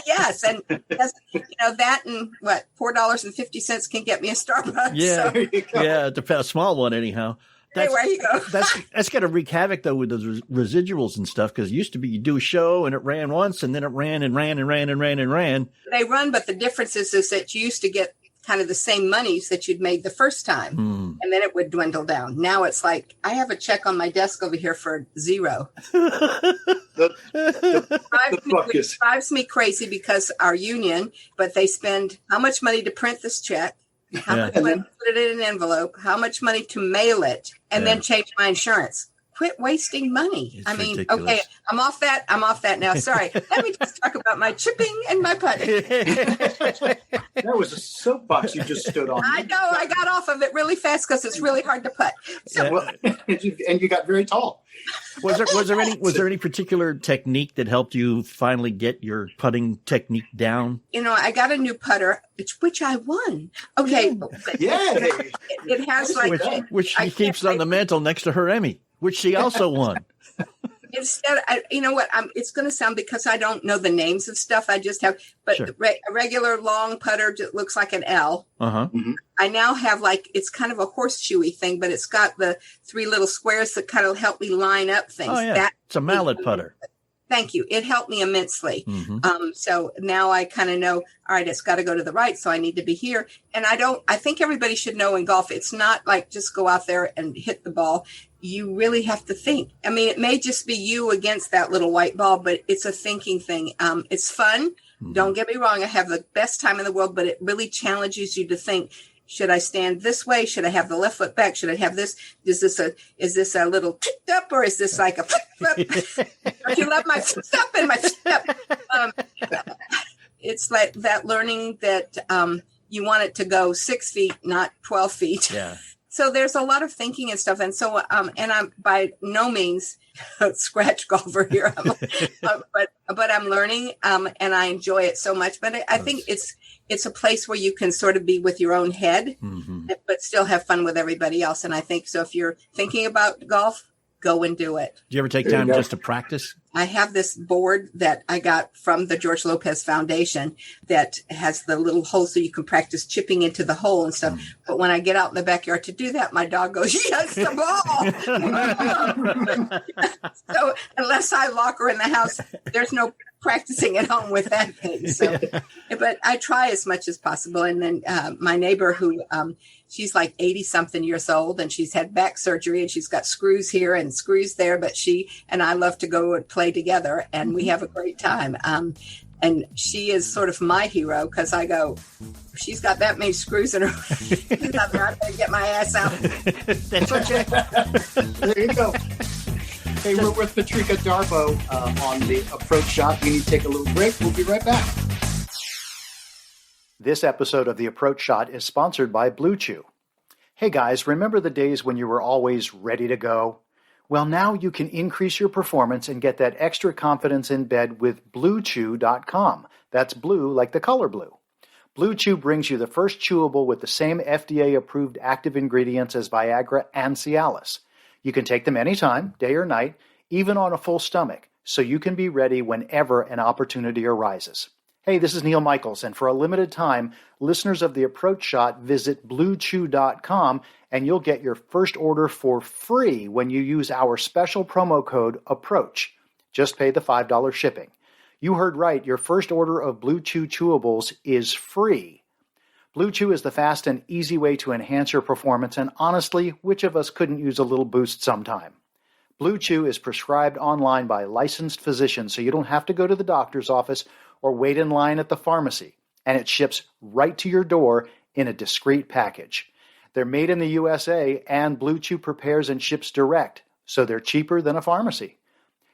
Yes, and that and what $4.50 can get me a Starbucks. Yeah, so. Yeah, a small one anyhow. There you go. That's got to wreak havoc though with the residuals and stuff, because it used to be you do a show and it ran once and then it ran and ran and ran and ran and ran. They run, but the difference is that you used to get kind of the same monies that you'd made the first time, and then it would dwindle down. Now it's like I have a check on my desk over here for $0. It drives me crazy because our union, but they spend how much money to print this check, how much money to put it in an envelope, how much money to mail it, and then change my insurance. Quit wasting money. It's ridiculous. Okay, I'm off that now. Sorry. Let me just talk about my chipping and my putting. That was a soapbox you just stood on. I know. I got off of it really fast because it's really hard to putt. So, and you got very tall. Was there any particular technique that helped you finally get your putting technique down? I got a new putter, which I won. Okay. Yay! It has which she keeps on the mantle next to her Emmy, which she also won. Instead, it's going to sound because I don't know the names of stuff. I just have, but Sure. A regular long putter that looks like an L. Mm-hmm. I now have it's kind of a horseshoey thing, but it's got the 3 little squares that kind of help me line up things. Oh yeah, it's a mallet putter. Thank you. It helped me immensely. Mm-hmm. So now I kind of know, all right, it's got to go to the right. So I need to be here. And I think everybody should know in golf, it's not like just go out there and hit the ball. You really have to think. I mean, it may just be you against that little white ball, but it's a thinking thing. It's fun. Mm-hmm. Don't get me wrong. I have the best time in the world, but it really challenges you to think, should I stand this way? Should I have the left foot back? Should I have this? Is this a little tipped up, or is this like a flip? Don't you love my step and my step? It's like that learning that you want it to go 6 feet, not 12 feet. Yeah. So there's a lot of thinking and stuff. And so, and I'm by no means a scratch golfer here, but I'm learning, and I enjoy it so much. But I think it's a place where you can sort of be with your own head, but still have fun with everybody else. And I think so. If you're thinking about golf, go and do it. Do you ever take time just to practice? I have this board that I got from the George Lopez Foundation that has the little hole so you can practice chipping into the hole and stuff. But when I get out in the backyard to do that, my dog goes, yes, the ball. So unless I lock her in the house, there's no practicing at home with that thing. So, but I try as much as possible. And then my neighbor who, she's like 80 something years old, and she's had back surgery and she's got screws here and screws there, but she and I love to go and play together, and we have a great time. And she is sort of my hero because I go, she's got that many screws in her. I'm going to get my ass out. That's okay. There you go. Hey, we're with Patrika Darbo on the Approach Shot. We need to take a little break. We'll be right back. This episode of the Approach Shot is sponsored by Blue Chew. Hey guys, remember the days when you were always ready to go? Well, now you can increase your performance and get that extra confidence in bed with BlueChew.com. That's blue like the color blue. Blue Chew brings you the first chewable with the same FDA-approved active ingredients as Viagra and Cialis. You can take them anytime, day or night, even on a full stomach, so you can be ready whenever an opportunity arises. Hey, this is Neil Michaels, and for a limited time, listeners of The Approach Shot visit BlueChew.com, and you'll get your first order for free when you use our special promo code APPROACH. Just pay the $5 shipping. You heard right, your first order of Blue Chew chewables is free. Blue Chew is the fast and easy way to enhance your performance, and honestly, which of us couldn't use a little boost sometime? Blue Chew is prescribed online by licensed physicians, so you don't have to go to the doctor's office or wait in line at the pharmacy, and it ships right to your door in a discreet package. They're made in the USA, and Blue Chew prepares and ships direct, so they're cheaper than a pharmacy.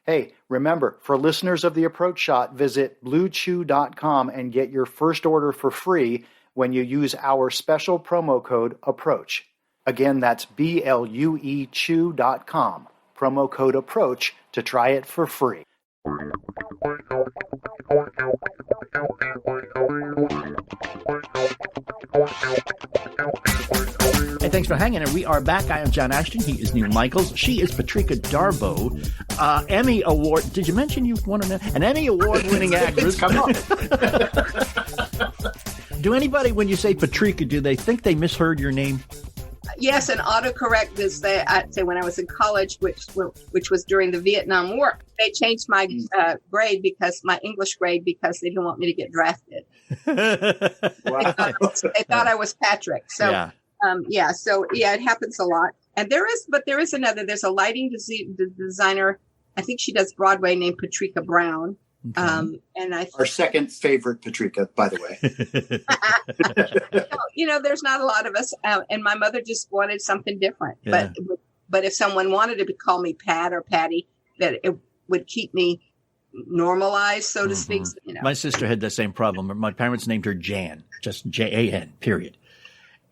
Hey, remember, for listeners of The Approach Shot, visit BlueChew.com and get your first order for free when you use our special promo code APPROACH. Again, that's BLUE Chew.com, promo code APPROACH to try it for free. Hey, thanks for hanging in. We are back. I am John Ashton. He is Neil Michaels. She is Patrika Darbo. Emmy Award. Did you mention you won an Emmy Award-winning actress? Come on. Do anybody, when you say Patrika, do they think they misheard your name? Yes, and autocorrect is I'd say when I was in college, which was during the Vietnam War, they changed my grade my English grade because they didn't want me to get drafted. Wow. They thought I was Patrick. So it happens a lot. And there is another. There's a lighting designer. I think she does Broadway, named Patrika Brown. Okay. Our second favorite Patrika, by the way. There's not a lot of us, and my mother just wanted something different. Yeah. But if someone wanted to call me Pat or Patty, that it would keep me normalized, so to speak. My sister had the same problem. My parents named her Jan, just Jan, period.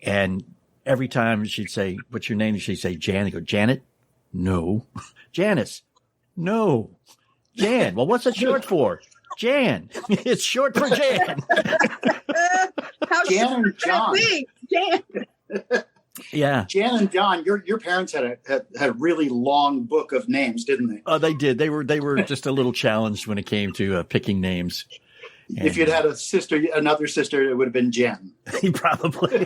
And every time she'd say, "What's your name?" She'd say, "Jan." They go, "Janet? No." "Janice? No." "Jan." "Well, what's it short for?" "Jan." It's short for Jan. How Jan and John. Jan. Yeah. Jan and John, your parents had a really long book of names, didn't they? Oh, they did. They were just a little challenged when it came to picking names. And if you'd had another sister, it would have been Jen. Probably.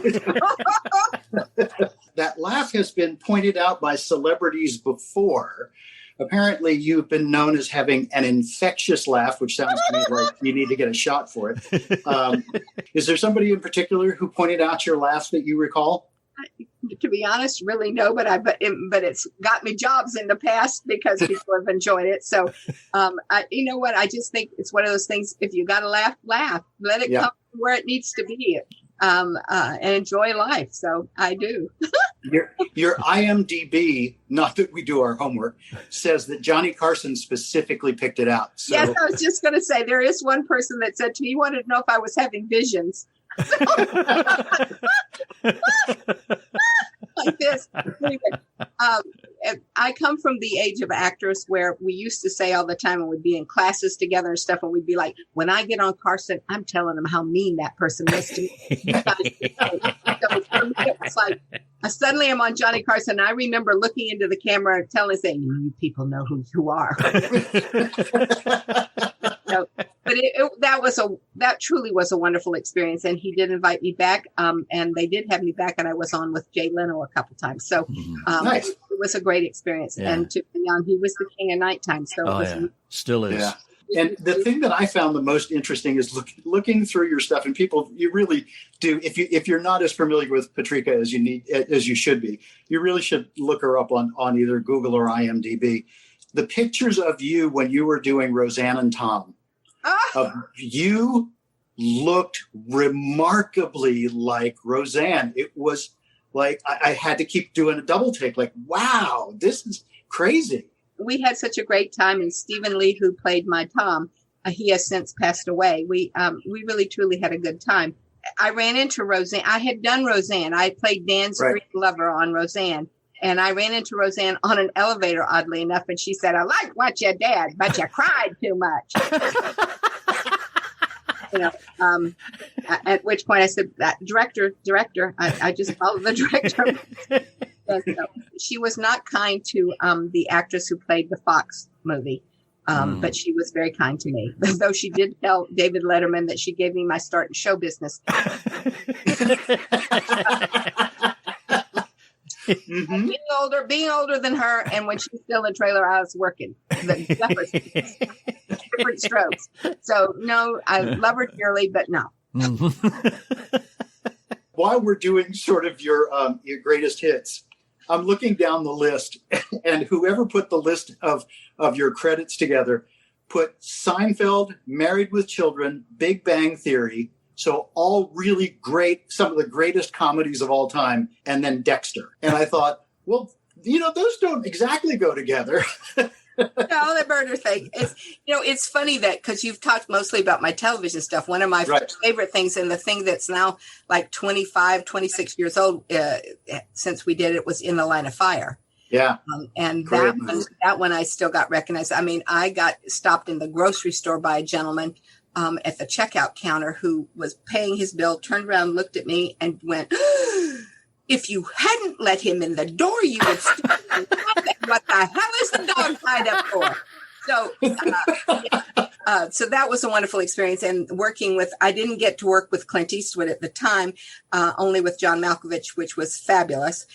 That laugh has been pointed out by celebrities before. Apparently, you've been known as having an infectious laugh, which sounds to me like you need to get a shot for it. Is there somebody in particular who pointed out your laugh that you recall? To be honest, really no, but it's got me jobs in the past because people have enjoyed it. So, you know what? I just think it's one of those things. If you got to laugh, let it come where it needs to be, and enjoy life. So I do. Your IMDb, not that we do our homework, says that Johnny Carson specifically picked it out. So. Yes, I was just going to say there is one person that said to me, he wanted to know if I was having visions. Like this. I come from the age of actors where we used to say all the time, and we'd be in classes together and stuff, and we'd be like, when I get on Carson, I'm telling them how mean that person was to me. It was like, suddenly I'm on Johnny Carson, and I remember looking into the camera and saying, you people know who you are. But that truly was a wonderful experience, and he did invite me back, and they did have me back, and I was on with Jay Leno a couple times. So nice. It was a great experience, and to be on, he was the king of nighttime. So still is. Yeah. And the thing that I found the most interesting is looking through your stuff, and people, you really do. If you're not as familiar with Patrika as you should be, you really should look her up on either Google or IMDb. The pictures of you when you were doing Roseanne and Tom, you looked remarkably like Roseanne. It was like I had to keep doing a double take. Like, wow, this is crazy. We had such a great time, and Stephen Lee, who played my Tom, he has since passed away. We really truly had a good time. I ran into Roseanne. I had done Roseanne. I played Dan's Greek lover on Roseanne, and I ran into Roseanne on an elevator, oddly enough, and she said, "I like what you did, but you cried too much." At which point I said, "Director, I just followed the director." And so she was not kind to the actress who played the Fox movie, but she was very kind to me. Though she did tell David Letterman that she gave me my start in show business. Being older than her, and when she was still in trailer, I was working. Different strokes. So no, I love her dearly, but no. While we're doing sort of your greatest hits, I'm looking down the list, and whoever put the list of your credits together put Seinfeld, Married with Children, Big Bang Theory, so all really great, some of the greatest comedies of all time, and then Dexter. And I thought, well, those don't exactly go together. No, the murder thing. It's funny that because you've talked mostly about my television stuff. One of my favorite things, and the thing that's now like 25, 26 years old since we did it, was In the Line of Fire. Yeah. And that one I still got recognized. I mean, I got stopped in the grocery store by a gentleman at the checkout counter who was paying his bill, turned around, looked at me, and went, if you hadn't let him in the door, you would still what the hell is the dog tied up for? So, so that was a wonderful experience. And I didn't get to work with Clint Eastwood at the time, only with John Malkovich, which was fabulous.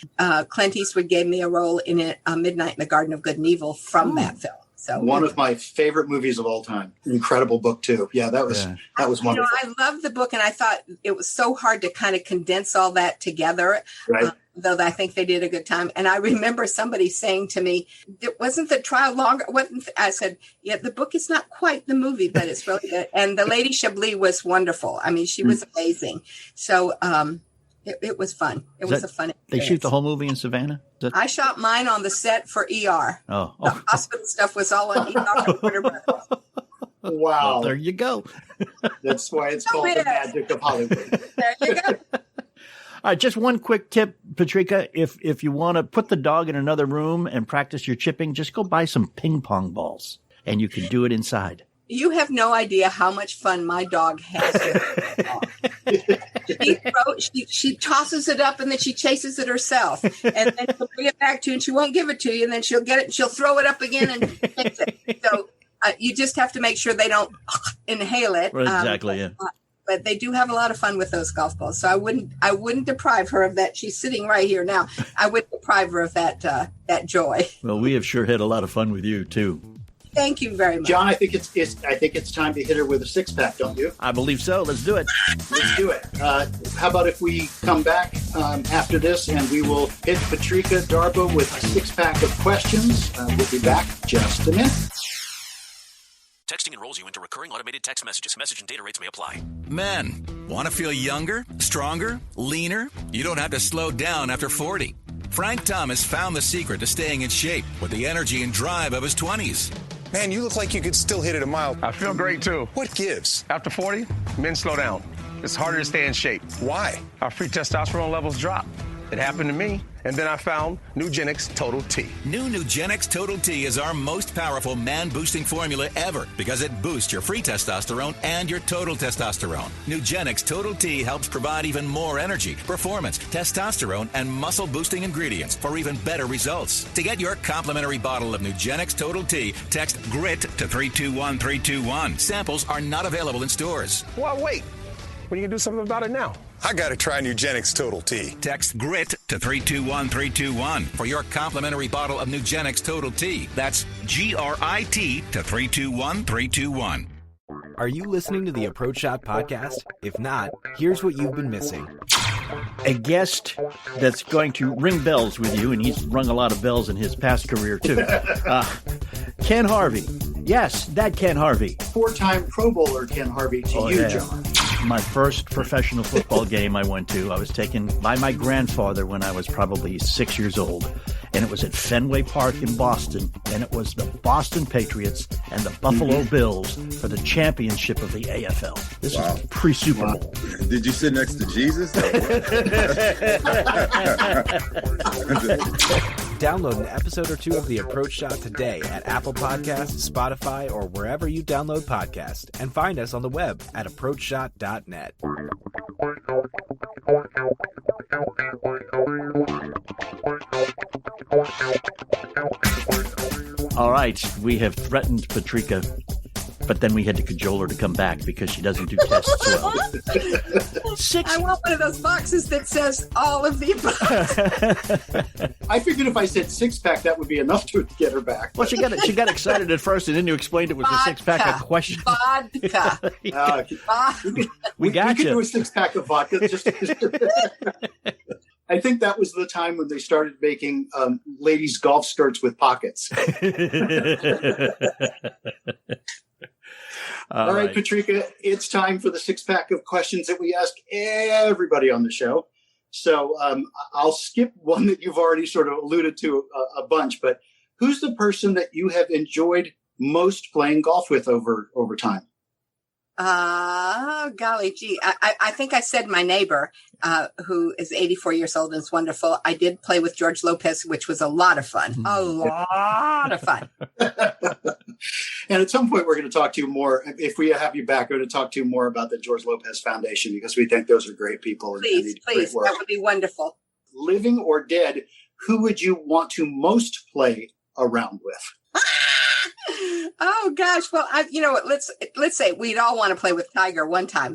Clint Eastwood gave me a role in Midnight in the Garden of Good and Evil from that film. So one of my favorite movies of all time. Incredible book too. Yeah, that was wonderful. I loved the book, and I thought it was so hard to kind of condense all that together. Right. Though I think they did a good time. And I remember somebody saying to me, wasn't the trial longer? I said, yeah, the book is not quite the movie, but it's really good. And the Lady Chablis was wonderful. I mean, she was amazing. So it was fun. It was a fun experience. They shoot the whole movie in Savannah? I shot mine on the set for ER. Oh. The hospital stuff was all on ER. Wow. Well, there you go. That's why it's called The Magic of Hollywood. There you go. All right, just one quick tip, Patrika. If you want to put the dog in another room and practice your chipping, just go buy some ping pong balls, and you can do it inside. You have no idea how much fun my dog has with it. She tosses it up, and then she chases it herself. And then she'll bring it back to you, and she won't give it to you. And then she'll get it, and she'll throw it up again and chase it. So you just have to make sure they don't inhale it. Right, exactly, yeah. But they do have a lot of fun with those golf balls. So I wouldn't deprive her of that. She's sitting right here now. I wouldn't deprive her of that joy. Well, we have sure had a lot of fun with you too. Thank you very much, John. I think it's time to hit her with a 6-pack, don't you? I believe so. Let's do it. Let's do it. How about if we come back after this, and we will hit Patrika Darbo with a 6-pack of questions. We'll be back just a minute. Texting enrolls you into recurring automated text messages. Message and data rates may apply. Men, want to feel younger, stronger, leaner? You don't have to slow down after 40. Frank Thomas found the secret to staying in shape with the energy and drive of his 20s. Man, you look like you could still hit it a mile. I feel great, too. What gives? After 40, men slow down. It's harder to stay in shape. Why? Our free testosterone levels drop. It happened to me, and then I found Nugenix Total T. New Nugenix Total T is our most powerful man-boosting formula ever because it boosts your free testosterone and your total testosterone. Nugenix Total T helps provide even more energy, performance, testosterone, and muscle-boosting ingredients for even better results. To get your complimentary bottle of Nugenix Total T, text GRIT to 321321. Samples are not available in stores. Well, wait. When you can do something about it now? I got to try Nugenix Total T. Text GRIT to 321321 for your complimentary bottle of Nugenix Total T. That's GRIT to 321321. Are you listening to the Approach Shot podcast? If not, here's what you've been missing. A guest that's going to ring bells with you, and he's rung a lot of bells in his past career, too. Ken Harvey. Yes, that Ken Harvey. 4-time Pro Bowler Ken Harvey to you, John. My first professional football game I went to, I was taken by my grandfather when I was probably 6 years old. And it was at Fenway Park in Boston. And it was the Boston Patriots and the Buffalo Bills for the championship of the AFL. This was pre-Super Bowl. Did you sit next to Jesus? Download an episode or two of The Approach Shot today at Apple Podcasts, Spotify, or wherever you download podcasts. And find us on the web at approachshot.net. All right, we have threatened Patrika, but then we had to cajole her to come back because she doesn't do tests well. I want one of those boxes that says all of the above. I figured if I said 6-pack, that would be enough to get her back. Well, she got excited at first, and then you explained it was a 6-pack of questions. Vodka. We got you. you. We could do a 6-pack of vodka. I think that was the time when they started making ladies' golf skirts with pockets. All right, Patrika, it's time for the 6-pack of questions that we ask everybody on the show. So I'll skip one that you've already sort of alluded to a bunch, but who's the person that you have enjoyed most playing golf with over time? Golly gee. I think I said my neighbor, who is 84 years old and is wonderful. I did play with George Lopez, which was a lot of fun. A lot of fun. And at some point, we're going to talk to you more. If we have you back, we're going to talk to you more about the George Lopez Foundation because we think those are great people. Please, that would be wonderful. living or dead, who would you want to most play around with? Oh gosh. Well, you know what? Let's say we'd all want to play with Tiger one time.